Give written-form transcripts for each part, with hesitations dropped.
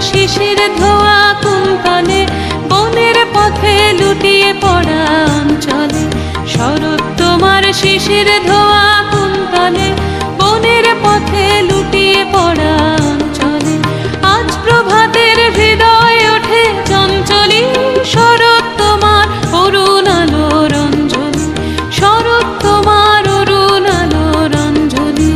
শিশির ধোয়া কুন্তলে, বনের পথে লুটিয়ে পড়া অঞ্চলে। শরৎ তোমার শিশির ধোয়া কুন্তলে, বনের পথে লুটিয়ে পড়া অঞ্চলে। আজ প্রভাতের হৃদয় ওঠে চঞ্চলী, শরৎ তোমার অরুণ আলোর অঞ্জলি, শরৎ তোমার অরুণ আলোর অঞ্জলি।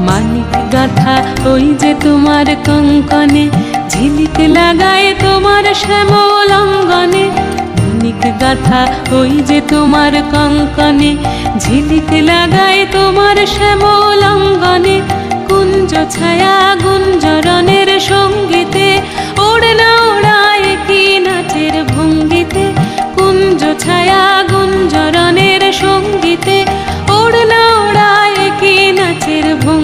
মানিক গাথা ওই যে তোমার কঙ্কনে, ঝিলিক লাগায় তোমার শ্যামল অঙ্গনে। মানিক গাথা ওই যে তোমার কঙ্কনে, ঝিলিক লাগায় তোমার শ্যামল অঙ্গনে। কুঞ্জ ছায়া গুঞ্জরণের সঙ্গীতে, ওড়না ওড়ায় কি নাচের ভঙ্গিতে। কুঞ্জ ছায়া গুঞ্জরণের সঙ্গীতে, ওড়না ওড়ায় কি নাচের ভঙ্গিতে।